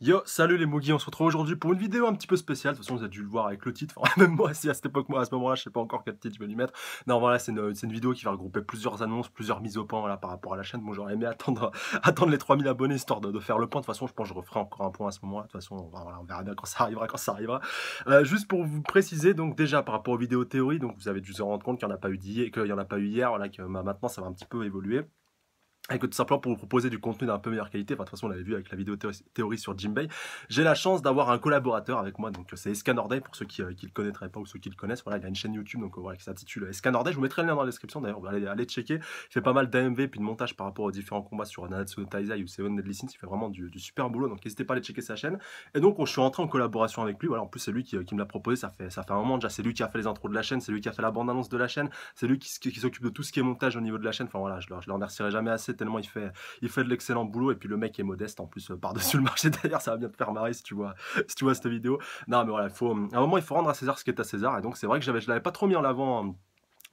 Yo, salut les Moogies, on se retrouve aujourd'hui pour une vidéo un petit peu spéciale. De toute façon, vous avez dû le voir avec le titre. Enfin, même moi, si à cette époque, moi, à ce moment-là, je sais pas encore quel titre je vais lui mettre. Non, voilà, c'est une vidéo qui va regrouper plusieurs annonces, plusieurs mises au point voilà, par rapport à la chaîne. Bon, j'aurais aimé attendre, attendre les 3000 abonnés histoire de faire le point. De toute façon, je pense que je referai encore un point à ce moment-là. De toute façon, voilà, on verra bien quand ça arrivera, quand ça arrivera. Juste pour vous préciser, donc déjà par rapport aux vidéos théories, donc vous avez dû vous rendre compte qu'il n'y en a pas eu d'hier, qu'il y en a pas eu hier, voilà, que maintenant ça va un petit peu évoluer. Et que tout simplement pour vous proposer du contenu d'un peu meilleure qualité, enfin, de toute façon on l'avait vu avec la vidéo théorie sur Jimbei, j'ai la chance d'avoir un collaborateur avec moi, donc c'est Escanorday pour ceux qui le connaîtraient pas ou ceux qui le connaissent, voilà, il a une chaîne YouTube donc voilà, qui s'intitule Escanorday, je vous mettrai le lien dans la description d'ailleurs, allez checker, il fait pas mal d'AMV puis de montage par rapport aux différents combats sur Nanatsu no Taizai ou Seven Deadly Sins, il fait vraiment du super boulot, donc n'hésitez pas à aller checker sa chaîne, et donc je suis entré en collaboration avec lui, voilà, en plus c'est lui qui me l'a proposé, ça fait un moment déjà, c'est lui qui a fait les intros de la chaîne, c'est lui qui a fait la bande-annonce de la chaîne, c'est lui qui s'occupe de tout ce qui est montage au niveau de la chaîne, enfin voilà, je le remercierai jamais assez tellement il fait de l'excellent boulot et puis le mec est modeste en plus par-dessus le marché d'ailleurs ça va bien te faire marrer si tu vois cette vidéo. Non mais voilà, à un moment il faut rendre à César ce qui est à César et donc c'est vrai que je l'avais pas trop mis en avant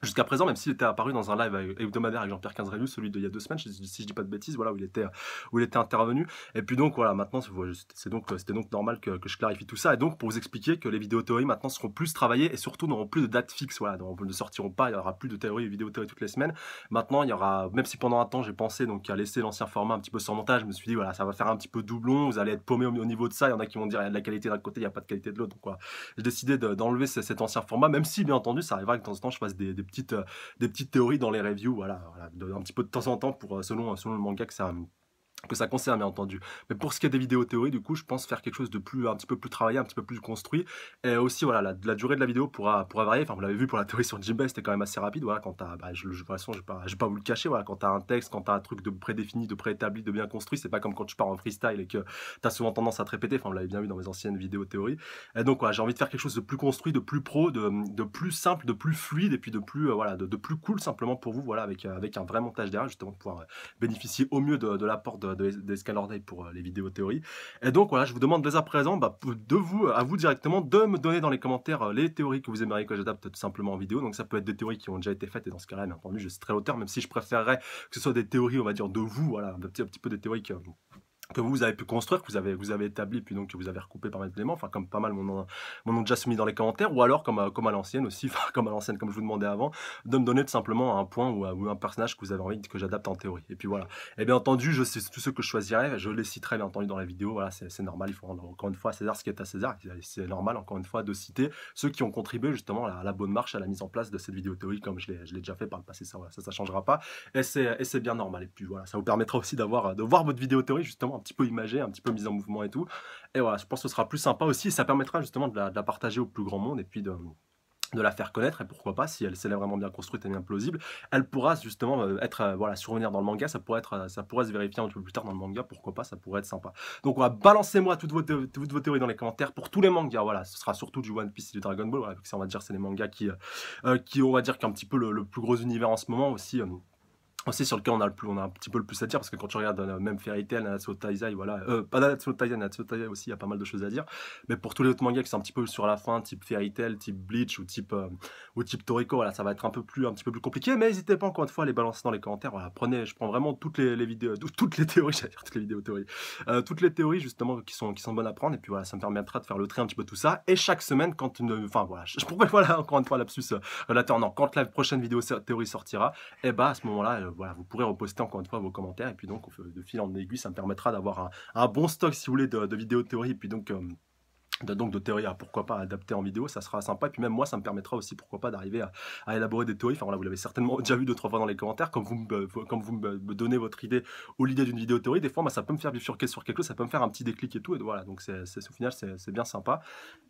jusqu'à présent, même s'il était apparu dans un live hebdomadaire avec Jean-Pierre Quinzrelius, celui d'il y a 2 semaines, si je dis pas de bêtises, voilà, où il était intervenu. Et puis donc, voilà, maintenant, c'était donc normal que je clarifie tout ça. Et donc, pour vous expliquer que les vidéos théories maintenant seront plus travaillées et surtout n'auront plus de date fixe, voilà, donc ne sortiront pas, il y aura plus de théories et vidéos théories toutes les semaines. Maintenant, il y aura, même si pendant un temps, j'ai pensé donc à laisser l'ancien format un petit peu sans montage, je me suis dit, voilà, ça va faire un petit peu doublon, vous allez être paumé au niveau de ça. Il y en a qui vont dire, il y a de la qualité d'un côté, il n'y a pas de qualité de l'autre. Donc, voilà, j'ai décidé d'enlever cet ancien format, même si, bien entendu, ça arrivera que de temps en temps, je fasse des petites théories dans les reviews, voilà, un petit peu de temps en temps pour selon le manga que ça concerne bien entendu. Mais pour ce qui est des vidéos théories, du coup, je pense faire quelque chose de un petit peu plus travaillé, un petit peu plus construit. Et aussi, voilà, la durée de la vidéo pourra varier. Enfin, vous l'avez vu pour la théorie sur Jinbei, c'était quand même assez rapide. Voilà, quand t'as, de toute façon, je vais pas vous le cacher. Voilà, quand t'as un texte, quand t'as un truc de prédéfini, de préétabli, de bien construit, c'est pas comme quand tu pars en freestyle et que t'as souvent tendance à te répéter. Enfin, vous l'avez bien vu dans mes anciennes vidéos théories. Et donc, voilà, j'ai envie de faire quelque chose de plus construit, de plus pro, de plus simple, de plus fluide et puis de plus, voilà, de plus cool simplement pour vous. Voilà, avec un vrai montage derrière, justement, pour pouvoir bénéficier au mieux de l'apport des Scalor pour les vidéos théories. Et donc voilà, je vous demande dès à présent à vous directement de me donner dans les commentaires les théories que vous aimeriez que j'adapte tout simplement en vidéo. Donc ça peut être des théories qui ont déjà été faites et dans ce cas-là, bien entendu, je citerai l'auteur, même si je préférerais que ce soit des théories, on va dire, de vous, voilà, un petit peu des théories que vous avez pu construire, que vous avez établi, puis donc que vous avez recoupé par mal d'éléments, enfin comme pas mal m'ont déjà soumis dans les commentaires, ou alors comme à l'ancienne aussi, enfin comme à l'ancienne, comme je vous demandais avant, de me donner tout simplement un point ou un personnage que vous avez envie que j'adapte en théorie. Et puis voilà. Et bien entendu, je sais tous ceux que je choisirais, je les citerai bien entendu dans la vidéo, voilà, c'est normal, il faut rendre encore une fois à César ce qui est à César, c'est normal encore une fois de citer ceux qui ont contribué justement à la bonne marche, à la mise en place de cette vidéo théorie, comme je l'ai déjà fait par le passé, ça, voilà, ça changera pas, et c'est bien normal. Et puis voilà, ça vous permettra aussi de voir votre vidéo théorie justement un petit peu imagée, un petit peu mise en mouvement et tout. Et voilà, je pense que ce sera plus sympa aussi, et ça permettra justement de la partager au plus grand monde, et puis de la faire connaître, et pourquoi pas, si elle est vraiment bien construite et bien plausible, elle pourra justement voilà, survenir dans le manga, ça pourrait se vérifier un petit peu plus tard dans le manga, pourquoi pas, ça pourrait être sympa. Donc voilà, balancez-moi toutes vos théories dans les commentaires pour tous les mangas, voilà, ce sera surtout du One Piece et du Dragon Ball, voilà, ça on va dire c'est les mangas qui on va dire, qui ont un petit peu le plus gros univers en ce moment aussi sur lequel on a un petit peu le plus à dire, parce que quand tu regardes même Fairy Tail, Nanatsu no Taizai, voilà, pas Nanatsu no Taizai, Nanatsu no Taizai aussi, il y a pas mal de choses à dire, mais pour tous les autres mangas qui sont un petit peu sur la fin, type Fairy Tail, type Bleach ou type Toriko, voilà, ça va être un petit peu plus compliqué, mais n'hésitez pas encore une fois à les balancer dans les commentaires, voilà, je prends vraiment toutes les vidéos, toutes les théories, j'allais dire toutes les vidéos théories, toutes les théories justement qui sont bonnes à prendre, et puis voilà, ça me permettra de faire le tri un petit peu tout ça, et chaque semaine, enfin voilà, pourquoi voilà, encore une fois, lapsus relateur, non, quand la prochaine vidéo théorie sortira, et bah à ce moment-là, voilà, vous pourrez reposter encore une fois vos commentaires, et puis donc de fil en aiguille, ça me permettra d'avoir un bon stock, si vous voulez, de vidéos de théorie, et puis donc de théories à pourquoi pas adapter en vidéo, ça sera sympa, et puis même moi ça me permettra aussi pourquoi pas d'arriver à élaborer des théories, enfin voilà, vous l'avez certainement déjà vu 2-3 fois dans les commentaires, comme vous me donnez votre idée ou l'idée d'une vidéo théorie, des fois moi ça peut me faire bifurquer sur quelque chose, ça peut me faire un petit déclic et tout, et voilà, donc au final c'est bien sympa,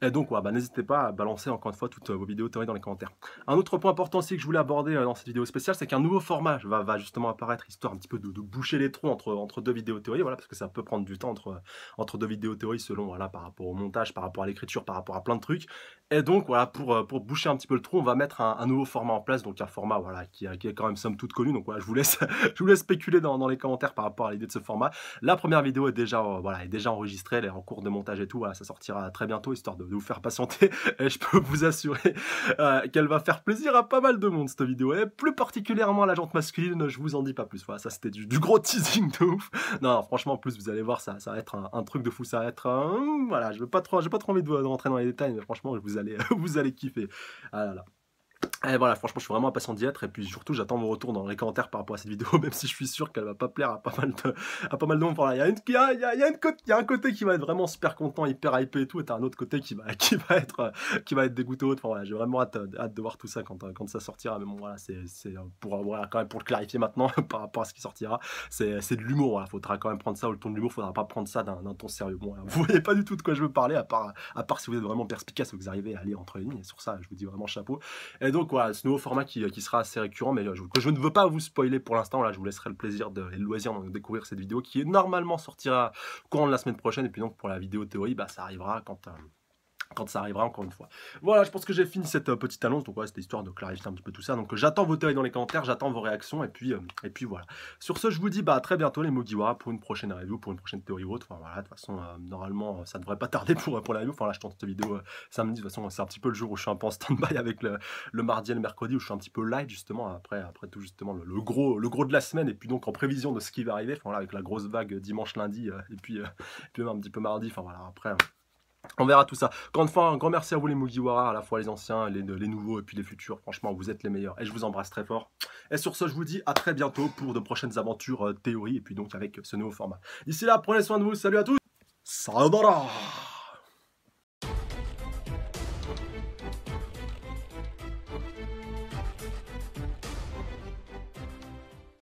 et donc voilà, n'hésitez pas à balancer encore une fois toutes vos vidéos théories dans les commentaires. Un autre point important aussi que je voulais aborder dans cette vidéo spéciale, c'est qu'un nouveau format va justement apparaître, histoire un petit peu de boucher les trous entre deux vidéos théories, voilà, parce que ça peut prendre du temps entre deux vidéos théories selon, voilà, par rapport au montage, par rapport à l'écriture, par rapport à plein de trucs. Et donc voilà, pour boucher un petit peu le trou, on va mettre un nouveau format en place, donc un format voilà qui est quand même somme toute connu. Donc voilà, je vous laisse je vous laisse spéculer dans les commentaires par rapport à l'idée de ce format. La première vidéo est déjà, voilà, est déjà enregistrée, elle est en cours de montage et tout, voilà, ça sortira très bientôt histoire de vous faire patienter et je peux vous assurer, qu'elle va faire plaisir à pas mal de monde cette vidéo et plus particulièrement à la jante masculine, je vous en dis pas plus. Voilà, ça c'était du gros teasing de ouf. Non, franchement en plus vous allez voir ça va être un truc de fou, ça va être voilà, j'ai pas trop envie de rentrer dans les détails, mais franchement vous allez vous allez kiffer. Ah là là. Et voilà, franchement, je suis vraiment impatient d'y être et puis surtout, j'attends vos retours dans les commentaires par rapport à cette vidéo, même si je suis sûr qu'elle va pas plaire à pas mal de monde. Voilà, il y a un côté qui va être vraiment super content, hyper hypé et tout, et t'as un autre côté qui va être dégoûté. Enfin, voilà, j'ai vraiment hâte de voir tout ça quand ça sortira. Mais bon, voilà, c'est pour voilà, quand même pour le clarifier maintenant par rapport à ce qui sortira, c'est de l'humour. Voilà, faudra quand même prendre ça au ton de l'humour, faudra pas prendre ça d'un ton sérieux. Bon, voilà, vous voyez pas du tout de quoi je veux parler, à part si vous êtes vraiment perspicace et que vous arrivez à lire entre les lignes. Et sur ça, je vous dis vraiment chapeau. Et donc voilà, ce nouveau format qui sera assez récurrent, mais que je ne veux pas vous spoiler pour l'instant. Là, je vous laisserai le plaisir et le loisir de découvrir cette vidéo qui est normalement sortira courant de la semaine prochaine. Et puis donc pour la vidéo théorie, bah, ça arrivera quand ça arrivera encore une fois. Voilà, je pense que j'ai fini cette petite annonce, donc voilà, c'était histoire de clarifier un petit peu tout ça. Donc j'attends vos théories dans les commentaires, j'attends vos réactions, et puis voilà. Sur ce, je vous dis bah, à très bientôt les Mugiwara pour une prochaine review, pour une prochaine théorie ou autre. Enfin voilà, de toute façon, normalement, ça ne devrait pas tarder pour la review. Enfin là, je tourne cette vidéo samedi, de toute façon, c'est un petit peu le jour où je suis un peu en stand-by avec le mardi et le mercredi, où je suis un petit peu light justement, après tout justement le gros de la semaine, et puis donc en prévision de ce qui va arriver, enfin voilà, avec la grosse vague dimanche, lundi, et puis même un petit peu mardi, enfin voilà, après... On verra tout ça. Encore une fois, un grand merci à vous les Mugiwara, à la fois les anciens, les nouveaux et puis les futurs. Franchement, vous êtes les meilleurs et je vous embrasse très fort. Et sur ce, je vous dis à très bientôt pour de prochaines aventures théorie et puis donc avec ce nouveau format. D'ici là, prenez soin de vous. Salut à tous. Sayonara.